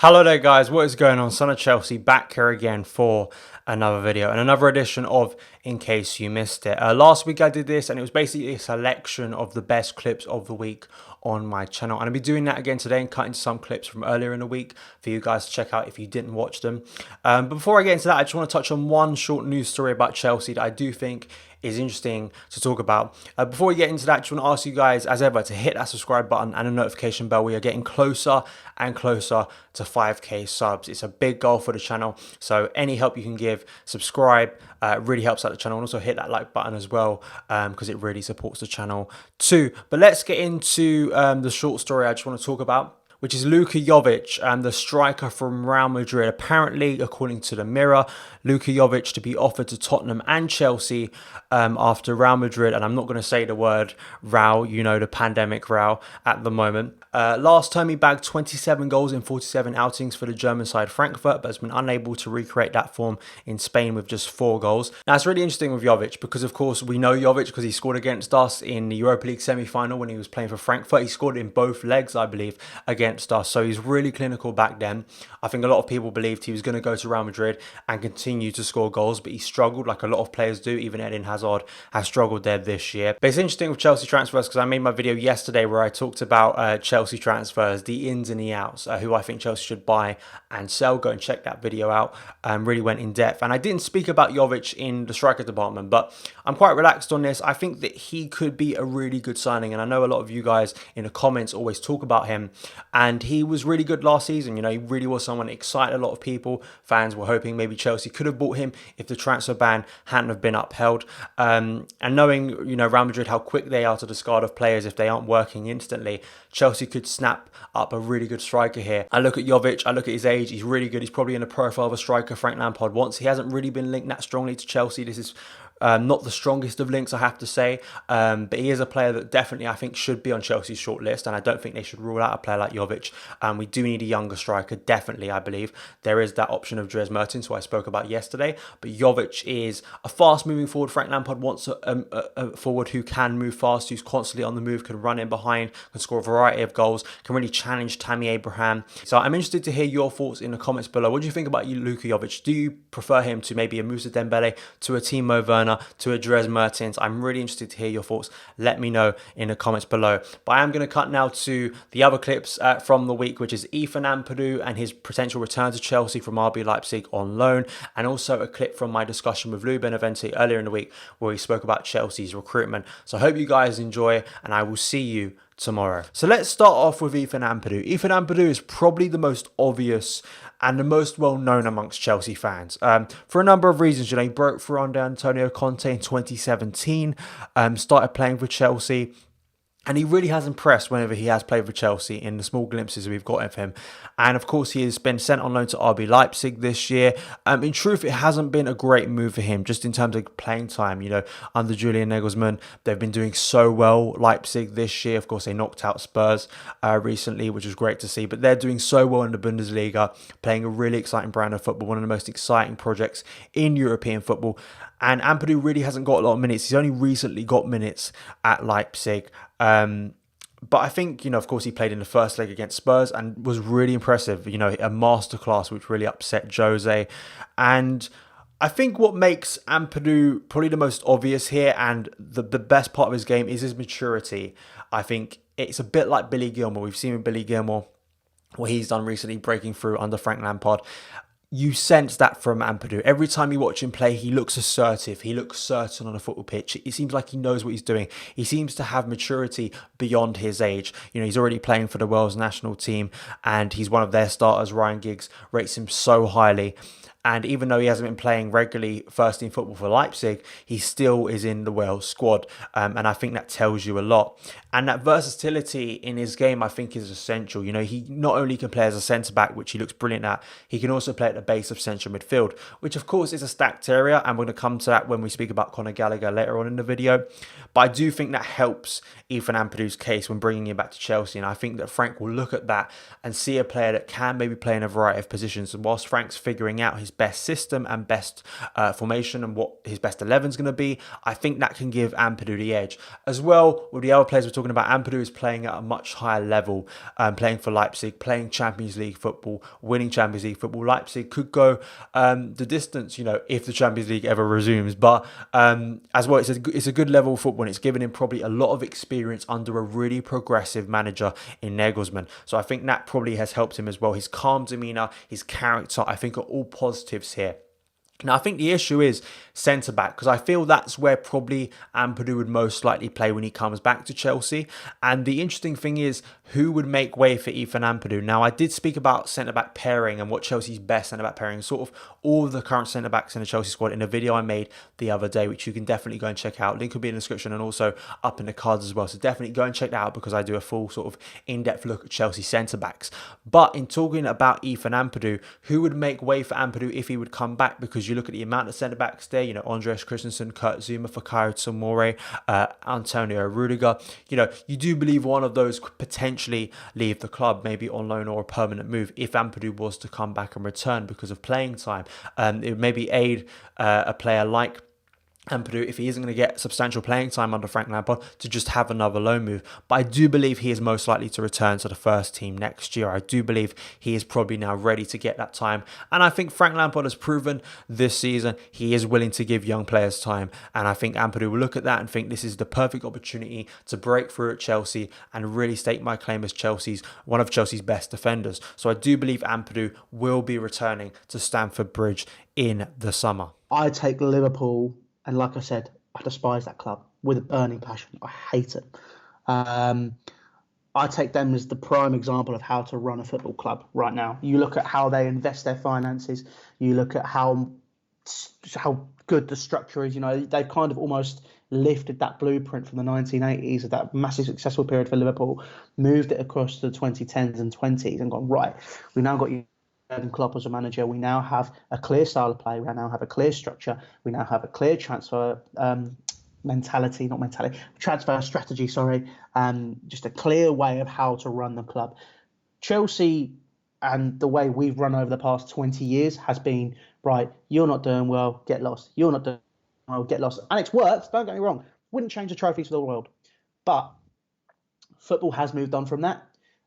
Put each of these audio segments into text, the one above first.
Hello there guys, what is going on? Son of Chelsea back here again for another video and another edition of In Case You Missed It. Last week I did this and it was basically a selection of the best clips of the week on my channel, and I'll be doing that again today and cutting some clips from earlier in the week for you guys to check out if you didn't watch them. But before I get into that, I just want to touch on one short news story about Chelsea that I do think is interesting to talk about. Before we get into that, I just want to ask you guys, as ever, to hit that subscribe button and a notification bell. We are getting closer and closer to 5k subs. It's a big goal for the channel, so any help you can give, subscribe, really helps out the channel, and also hit that like button as well, because it really supports the channel too. But let's get into the short story I just want to talk about, which is Luka Jovic, the striker from Real Madrid. Apparently, according to the Mirror, Luka Jovic to be offered to Tottenham and Chelsea after Real Madrid, and I'm not going to say the word row, you know, the pandemic row at the moment. Last time he bagged 27 goals in 47 outings for the German side Frankfurt, but has been unable to recreate that form in Spain with just 4 goals. Now, it's really interesting with Jovic because, of course, we know Jovic because he scored against us in the Europa League semi-final when he was playing for Frankfurt. He scored in both legs, I believe, against us, so he's really clinical back then. I think a lot of people believed he was going to go to Real Madrid and continue to score goals, but he struggled like a lot of players do. Even Eden Hazard has struggled there this year. But it's interesting with Chelsea transfers because I made my video yesterday where I talked about Chelsea transfers, the ins and the outs, who I think Chelsea should buy and sell. Go and check that video out. Really went in depth, and I didn't speak about Jovic in the striker department, but I'm quite relaxed on this. I think that he could be a really good signing, and I know a lot of you guys in the comments always talk about him, and he was really good last season. You know, he really was someone that excited a lot of people. Fans were hoping maybe Chelsea could have bought him if the transfer ban hadn't have been upheld. And knowing, you know, Real Madrid, how quick they are to discard of players if they aren't working instantly, Chelsea could snap up a really good striker here. I look at Jovic, I look at his age, he's really good. He's probably in the profile of a striker Frank Lampard wants. He hasn't really been linked that strongly to Chelsea. This is not the strongest of links, I have to say, but he is a player that definitely I think should be on Chelsea's shortlist, and I don't think they should rule out a player like Jovic. We do need a younger striker, definitely. I believe there is that option of Dries Mertens, who I spoke about yesterday, but Jovic is a fast-moving forward. Frank Lampard wants a forward who can move fast, who's constantly on the move, can run in behind, can score a variety of goals, can really challenge Tammy Abraham. So I'm interested to hear your thoughts in the comments below. What do you think about Luka Jovic? Do you prefer him to maybe a Moussa Dembele, to a Timo Werner, to a Dries Mertens? I'm really interested to hear your thoughts. Let me know in the comments below. But I am going to cut now to the other clips from the week, which is Ampadu and his potential return to Chelsea from RB Leipzig on loan, and also a clip from my discussion with Louis Beneventi earlier in the week where he spoke about Chelsea's recruitment. So I hope you guys enjoy, and I will see you tomorrow. So let's start off with Ampadu. Ampadu is probably the most obvious and the most well known amongst Chelsea fans, for a number of reasons. You know, he broke through under Antonio Conte in 2017, started playing for Chelsea, and he really has impressed whenever he has played for Chelsea in the small glimpses we've got of him. And of course, he has been sent on loan to RB Leipzig this year. In truth, it hasn't been a great move for him, just in terms of playing time. You know, under Julian Nagelsmann, they've been doing so well, Leipzig, this year. Of course, they knocked out Spurs recently, which was great to see. But they're doing so well in the Bundesliga, playing a really exciting brand of football, one of the most exciting projects in European football. And Ampadu really hasn't got a lot of minutes. He's only recently got minutes at Leipzig. But I think, you know, of course, he played in the first leg against Spurs and was really impressive. You know, a masterclass, which really upset Jose. And I think what makes Ampadu probably the most obvious here, and the best part of his game, is his maturity. I think it's a bit like Billy Gilmour. We've seen with Billy Gilmour what he's done recently, breaking through under Frank Lampard. You sense that from Ampadu. Every time you watch him play, he looks assertive. He looks certain on a football pitch. It seems like he knows what he's doing. He seems to have maturity beyond his age. You know, he's already playing for the Wales national team, and he's one of their starters. Ryan Giggs rates him so highly. And even though he hasn't been playing regularly first team football for Leipzig, he still is in the Wales squad. And I think that tells you a lot. And that versatility in his game, I think, is essential. You know, he not only can play as a centre-back, which he looks brilliant at, he can also play at the base of central midfield, which, of course, is a stacked area. And we're going to come to that when we speak about Conor Gallagher later on in the video. But I do think that helps Ethan Ampadu's case when bringing him back to Chelsea. And I think that Frank will look at that and see a player that can maybe play in a variety of positions. And whilst Frank's figuring out his best system and best formation and what his best 11 is going to be, I think that can give Ampadu the edge. As well, with the other players we're talking about, Ampadu is playing at a much higher level, playing for Leipzig, playing Champions League football, winning Champions League football. Leipzig could go the distance, if the Champions League ever resumes. But as well, it's a good level of football, and it's given him probably a lot of experience under a really progressive manager in Nagelsmann. So I think that probably has helped him as well. His calm demeanour, his character, I think are all positives here. Now, I think the issue is centre-back, because I feel that's where probably Ampadu would most likely play when he comes back to Chelsea. And the interesting thing is, who would make way for Ethan Ampadu? Now, I did speak about centre-back pairing and what Chelsea's best centre-back pairing, sort of all of the current centre-backs in the Chelsea squad in a video I made the other day, which you can definitely go and check out. Link will be in the description and also up in the cards as well. So definitely go and check that out, because I do a full sort of in-depth look at Chelsea centre-backs. But in talking about Ethan Ampadu, who would make way for Ampadu if he would come back? Because you look at the amount of centre-backs there, Andreas Christensen, Kurt Zouma, Fikayo Tomori, Antonio Rudiger. You do believe one of those could potentially leave the club, maybe on loan or a permanent move, if Ampadu was to come back and return because of playing time. It would maybe aid a player like Ampadu, if he isn't going to get substantial playing time under Frank Lampard, to just have another loan move. But I do believe he is most likely to return to the first team next year. I do believe he is probably now ready to get that time. And I think Frank Lampard has proven this season he is willing to give young players time. And I think Ampadu will look at that and think this is the perfect opportunity to break through at Chelsea and really stake my claim as one of Chelsea's best defenders. So I do believe Ampadu will be returning to Stamford Bridge in the summer. I take Liverpool. And like I said, I despise that club with a burning passion. I hate it. I take them as the prime example of how to run a football club right now. You look at how they invest their finances. You look at how good the structure is. They've kind of almost lifted that blueprint from the 1980s of that massive successful period for Liverpool, moved it across to the 2010s and 20s and gone, right, we now got you. Klopp as a manager, we now have a clear style of play, we now have a clear structure, we now have a clear transfer transfer strategy, just a clear way of how to run the club. Chelsea, and the way we've run over the past 20 years has been, right, you're not doing well, get lost. You're not doing well, get lost. And it's worked, don't get me wrong. Wouldn't change the trophies for the world. But football has moved on from that.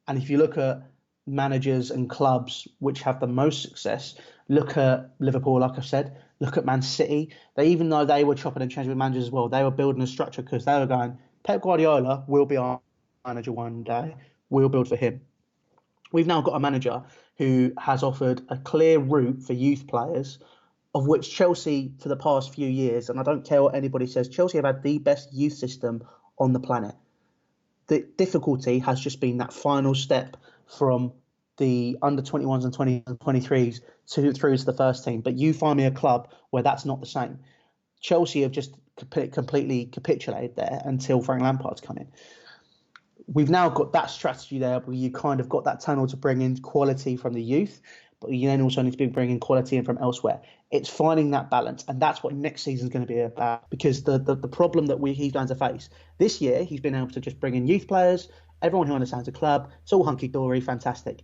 And if you look at managers and clubs which have the most success, look at Liverpool, like I've said, look at Man City. Even though they were chopping and changing with managers as well, they were building a structure because they were going, Pep Guardiola will be our manager one day. We'll build for him. We've now got a manager who has offered a clear route for youth players, of which Chelsea for the past few years, and I don't care what anybody says, Chelsea have had the best youth system on the planet. The difficulty has just been that final step from the under 21s and 20s and 23s through to the first team. But you find me a club where that's not the same. Chelsea have just completely capitulated there until Frank Lampard's come in. We've now got that strategy there where you kind of got that tunnel to bring in quality from the youth, but you then also need to be bringing quality in from elsewhere. It's finding that balance, and that's what next season is going to be about, because the problem that he's going to face this year, he's been able to just bring in youth players, everyone who understands the club, it's all hunky-dory, fantastic.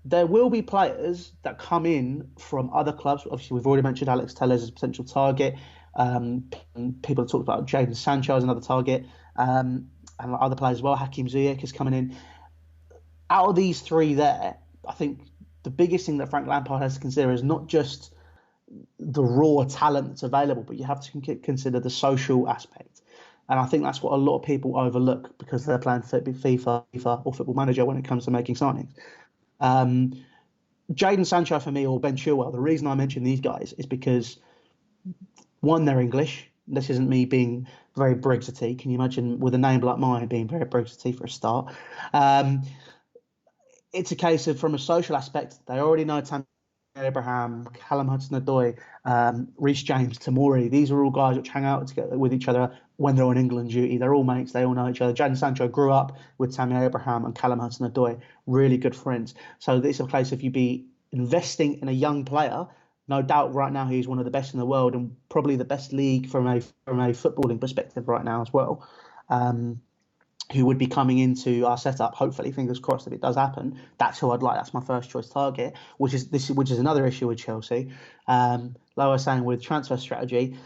There will be players that come in from other clubs. Obviously, we've already mentioned Alex Telles as a potential target. People have talked about Jadon Sancho as another target, and other players as well. Hakim Ziyech is coming in. Out of these three there, I think the biggest thing that Frank Lampard has to consider is not just the raw talent that's available, but you have to consider the social aspect. And I think that's what a lot of people overlook because they're playing FIFA or Football Manager when it comes to making signings. Jadon Sancho for me, or Ben Chilwell, the reason I mention these guys is because, one, they're English. This isn't me being very Brexity. Can you imagine with a name like mine being very Brexity for a start? It's a case of, from a social aspect, they already know Tammy Abraham, Callum Hudson-Odoi, Reece James, Tomori. These are all guys which hang out together with each other when they're on England duty. They're all mates. They all know each other. Jadon Sancho grew up with Tammy Abraham and Callum Hudson-Odoi, really good friends. So it's a case of you be investing in a young player. No doubt right now he's one of the best in the world and probably the best league from a footballing perspective right now as well. who would be coming into our setup. Hopefully, fingers crossed, if it does happen, that's who I'd like. That's my first choice target. Which is another issue with Chelsea. Like I was saying with transfer strategy,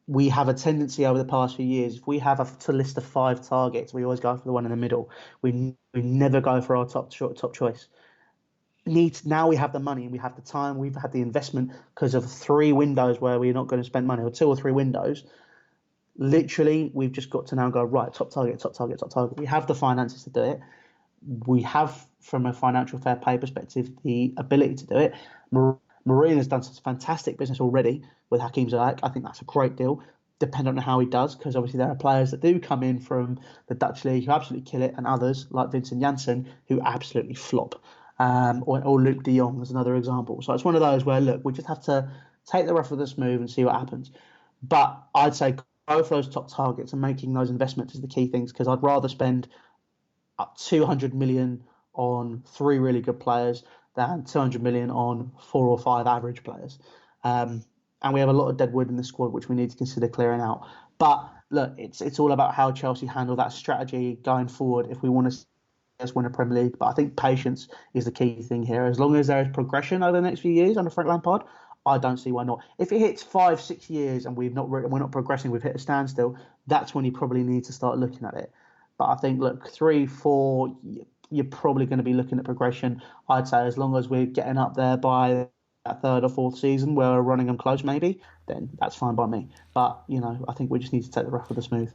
we have a tendency over the past few years. If we have to list of 5 targets, we always go for the one in the middle. We never go for our top choice. Now we have the money, we have the time, we've had the investment because of 3 windows where we're not going to spend money, or 2 or 3 windows. Literally, we've just got to now go, right, top target, top target, top target. We have the finances to do it. We have, from a financial fair play perspective, the ability to do it. Marine has done some fantastic business already with Hakim Ziyech. I think that's a great deal, depending on how he does, because obviously there are players that do come in from the Dutch league who absolutely kill it, and others like Vincent Janssen who absolutely flop. Or Luke de Jong is another example. So it's one of those where, look, we just have to take the rough with the smooth and see what happens. But I'd say both those top targets and making those investments is the key things, because I'd rather spend up 200 million on 3 really good players than 200 million on 4 or 5 average players. And we have a lot of dead wood in the squad, which we need to consider clearing out. But look, it's all about how Chelsea handle that strategy going forward if we want to win a Premier League. But I think patience is the key thing here. As long as there is progression over the next few years under Frank Lampard, I don't see why not. If it hits 5-6 years and we're not progressing, we've hit a standstill, that's when you probably need to start looking at it. But I think, look, 3-4, you're probably going to be looking at progression. I'd say as long as we're getting up there by that 3rd or 4th season where we're running them close, maybe, then that's fine by me. But, I think we just need to take the rough with the smooth.